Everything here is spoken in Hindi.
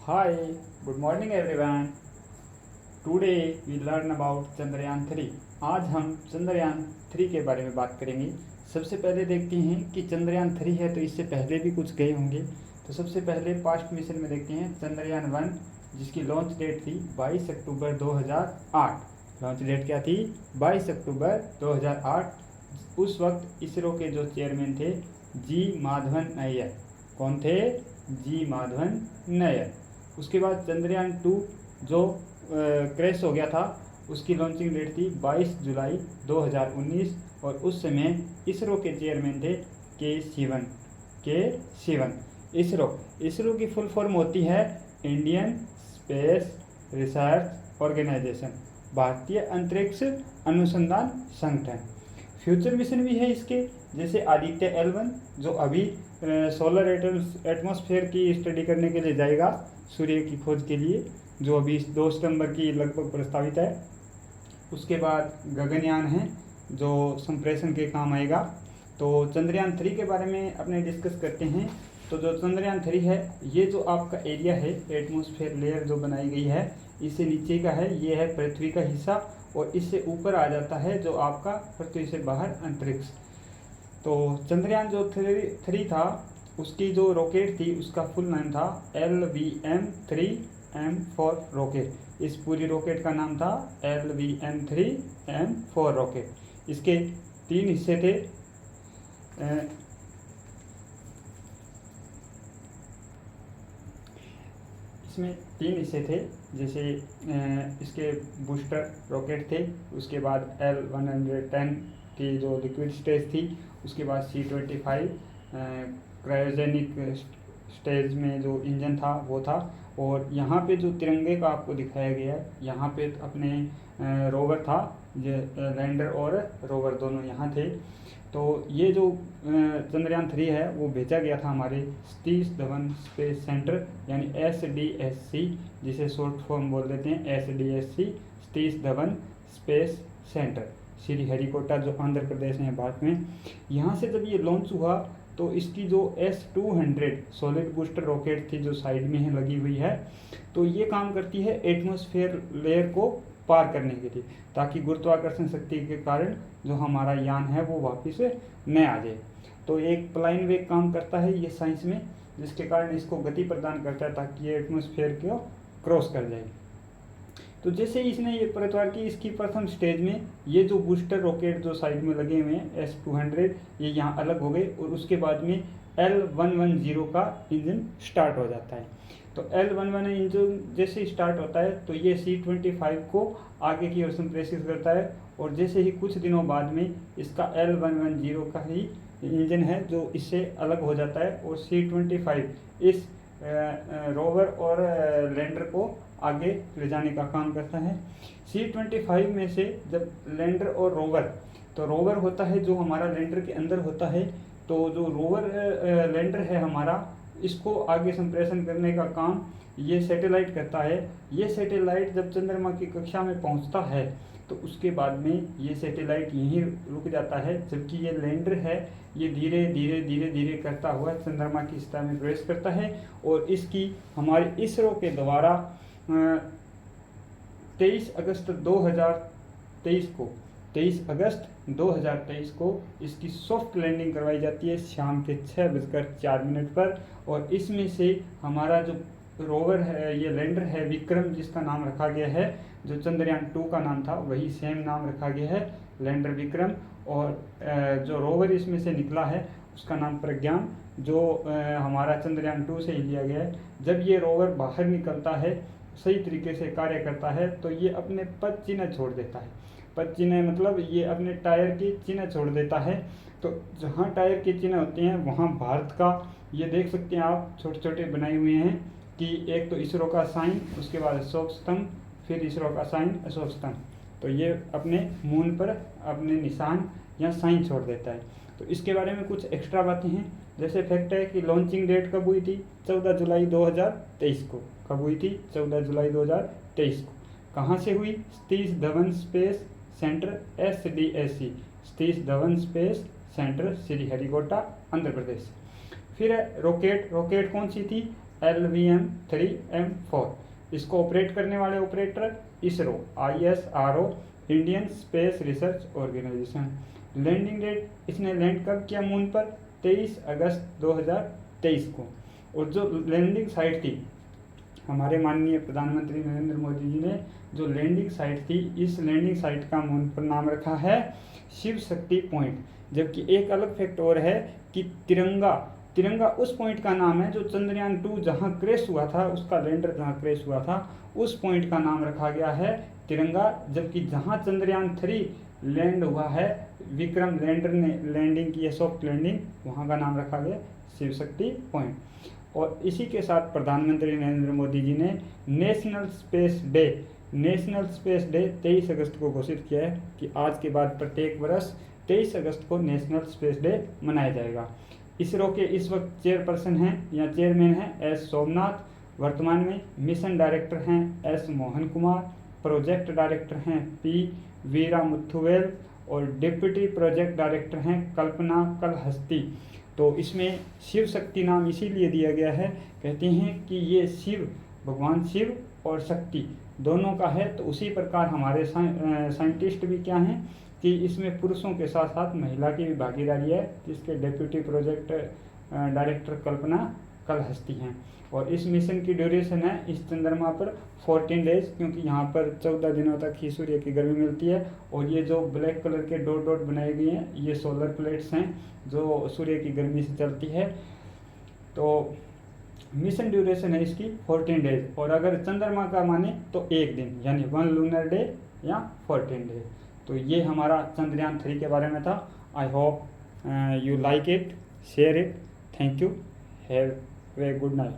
Hi, good morning everyone. Today we learn about Chandrayaan 3. आज हम चंद्रयान 3 के बारे में बात करेंगे। सबसे पहले देखते हैं कि चंद्रयान 3 है तो इससे पहले भी कुछ गए होंगे। तो सबसे पहले पास्ट मिशन में देखते हैं चंद्रयान 1, जिसकी लॉन्च डेट थी 22 अक्टूबर 2008। लॉन्च डेट क्या थी? 22 अक्टूबर 2008। उस वक्त इसरो के जो चेयरमैन थे जी माधवन नायर। कौन थे? जी माधवन नायर। उसके बाद चंद्रयान 2 जो क्रैश हो गया था, उसकी लॉन्चिंग डेट थी 22 जुलाई 2019 और उस समय इसरो के चेयरमैन थे के सिवन। इसरो की फुल फॉर्म होती है इंडियन स्पेस रिसर्च ऑर्गेनाइजेशन, भारतीय अंतरिक्ष अनुसंधान संगठन। फ्यूचर मिशन भी है इसके, जैसे आदित्य L1 जो अभी सोलर एटमॉस्फेयर की स्टडी करने के लिए जाएगा, सूर्य की खोज के लिए, जो अभी 2 सितंबर की लगभग प्रस्तावित है। उसके बाद गगनयान है जो संप्रेषण के काम आएगा। तो चंद्रयान 3 के बारे में अपने डिस्कस करते हैं। तो जो चंद्रयान 3 है, ये जो आपका एरिया है, एटमॉस्फेयर लेयर जो बनाई गई है, इससे नीचे का है, ये है पृथ्वी का हिस्सा, और इससे ऊपर आ जाता है जो आपका पृथ्वी से बाहर अंतरिक्ष। तो चंद्रयान जो 3 था, उसकी जो रॉकेट थी उसका फुल नाम था LVM-3M4 रॉकेट। इस पूरी रॉकेट का नाम था LVM-3M4 रॉकेट। इसके 3 हिस्से थे। इसमें 3 हिस्से थे, जैसे इसके बूस्टर रॉकेट थे, उसके बाद L110 की जो लिक्विड स्टेज थी, उसके बाद C-25 क्रायोजेनिक स्टेज में जो इंजन था वो था। और यहाँ पे जो तिरंगे का आपको दिखाया गया है, यहाँ पे अपने रोवर था, ये लैंडर और रोवर दोनों यहाँ थे। तो ये जो चंद्रयान 3 है वो भेजा गया था हमारे सतीश धवन स्पेस सेंटर, यानी SDSC, जिसे शॉर्ट फॉर्म बोल देते हैं SDSC, Satish Dhawan space centre, Sriharikota, जो आंध्र प्रदेश में, भारत में। यहाँ से जब ये लॉन्च हुआ तो इसकी जो S-200 सॉलिड बूस्टर रॉकेट थी, जो साइड में है लगी हुई है, तो ये काम करती है एटमॉस्फेयर लेयर को पार करने के लिए, ताकि गुरुत्वाकर्षण शक्ति के कारण जो हमारा यान है वो वापस न आ जाए। तो एक प्लाइन वेग काम करता है ये साइंस में, जिसके कारण इसको गति प्रदान करता है ताकि ये एटमॉस्फेयर को क्रॉस कर जाए। तो जैसे इसने ये प्रतवार की, इसकी प्रथम स्टेज में ये जो बूस्टर रॉकेट जो साइड में लगे हुए हैं S-200, ये यहाँ अलग हो गए, और उसके बाद में L110 का इंजन स्टार्ट हो जाता है। तो L110 इंजन जैसे स्टार्ट होता है तो ये C-25 को आगे की ओर संप्रेषित करता है, और जैसे ही कुछ दिनों बाद में इसका L110 का ही इंजन है जो इससे अलग हो जाता है, और C-25 इस रोवर और लैंडर को आगे ले जाने का काम करता है। C-25 में से जब लैंडर और रोवर, तो रोवर होता है जो हमारा लैंडर के अंदर होता है, तो जो रोवर लैंडर है हमारा, इसको आगे संप्रेषण करने का काम ये सैटेलाइट करता है। ये सैटेलाइट जब चंद्रमा की कक्षा में पहुंचता है तो उसके बाद में ये सैटेलाइट यहीं रुक जाता है, जबकि ये लैंडर है ये धीरे धीरे धीरे धीरे करता हुआ चंद्रमा की सतह में प्रवेश करता है। और इसकी हमारे इसरो के द्वारा 23 अगस्त 2023 को इसकी सॉफ्ट लैंडिंग करवाई जाती है शाम के 6:04 पर। और इसमें से हमारा जो रोवर है, ये लैंडर है विक्रम, जिसका नाम रखा गया है, जो चंद्रयान 2 का नाम था वही सेम नाम रखा गया है, लैंडर विक्रम। और जो रोवर इसमें से निकला है उसका नाम प्रज्ञान, जो हमारा चंद्रयान 2 से ही लिया गया है। जब ये रोवर बाहर निकलता है, सही तरीके से कार्य करता है, तो ये अपने पद चिन्ह छोड़ देता है। पद चिन्ह मतलब ये अपने टायर के चिन्ह छोड़ देता है। तो जहाँ टायर के चिन्ह होते हैं वहाँ भारत का, ये देख सकते हैं आप, छोटे छोटे बनाए हुए हैं कि एक तो इसरो का साइन, उसके बाद अशोक स्तंभ, फिर इसरो का साइन, अशोक स्तंभ। तो ये अपने मून पर अपने निशान या साइन छोड़ देता है। तो इसके बारे में कुछ एक्स्ट्रा बातें हैं, जैसे फैक्ट है कि लॉन्चिंग डेट कब हुई थी? 14 जुलाई 2023 को। कब हुई थी? 14 जुलाई 2023 को। कहाँ से हुई? Satish Dhawan space centre SDSC, Satish Dhawan space centre, Sriharikota, Andhra Pradesh. फिर रॉकेट कौन सी थी? LVM-3M4। इसको ऑपरेट करने वाले operator ISRO, ISRO, Indian space research organisation. Landing date, इसने लैंड कब किया मून पर? 23 अगस्त 2023 को। और जो लैंडिंग साइट थी, हमारे माननीय प्रधानमंत्री नरेंद्र मोदी जी ने जो लैंडिंग साइट थी, इस लैंडिंग साइट का मून पर नाम रखा है शिव शक्ति पॉइंट। जबकि एक अलग फैक्ट और है कि तिरंगा उस पॉइंट का नाम है जो चंद्रयान 2 जहां क्रैश हुआ था, उसका लैंडर जहां क्रैश हुआ था, उस पॉइंट का नाम रखा गया है तिरंगा। जबकि जहां चंद्रयान 3 लैंड हुआ है, विक्रम लैंडर ने लैंडिंग की है, सॉफ्ट लैंडिंग, वहां का नाम रखा गया शिव शक्ति पॉइंट। और इसी के साथ प्रधानमंत्री नरेंद्र मोदी जी ने नेशनल स्पेस डे 23 अगस्त को घोषित किया है कि आज के बाद प्रत्येक वर्ष 23 अगस्त को नेशनल स्पेस डे मनाया जाएगा। इसरो के इस वक्त चेयरपर्सन हैं या चेयरमैन हैं एस सोमनाथ। वर्तमान में मिशन डायरेक्टर हैं S Mohan Kumar, project director हैं पी वीरा मुथुवेल और डिप्टी प्रोजेक्ट डायरेक्टर हैं कल्पना कलहस्ती। तो इसमें शिव शक्ति नाम इसीलिए दिया गया है, कहते हैं कि ये शिव, भगवान शिव और शक्ति दोनों का है। तो उसी प्रकार हमारे साइंटिस्ट भी क्या हैं कि इसमें पुरुषों के साथ साथ महिला की भी भागीदारी है, जिसके डेप्यूटी प्रोजेक्ट डायरेक्टर कल्पना कलहस्ती हैं। और इस मिशन की ड्यूरेशन है इस चंद्रमा पर 14 डेज, क्योंकि यहाँ पर 14 दिनों तक ही सूर्य की गर्मी मिलती है। और ये जो ब्लैक कलर के डॉट डॉट बनाए गए हैं, ये सोलर प्लेट्स हैं जो सूर्य की गर्मी से चलती है। तो मिशन ड्यूरेशन है इसकी 14 डेज, और अगर चंद्रमा का माने तो एक दिन, यानी 1 लूनर डे या 14 डेज। तो ये हमारा चंद्रयान 3 के बारे में था। I hope you like it, share it, thank you, have a good night.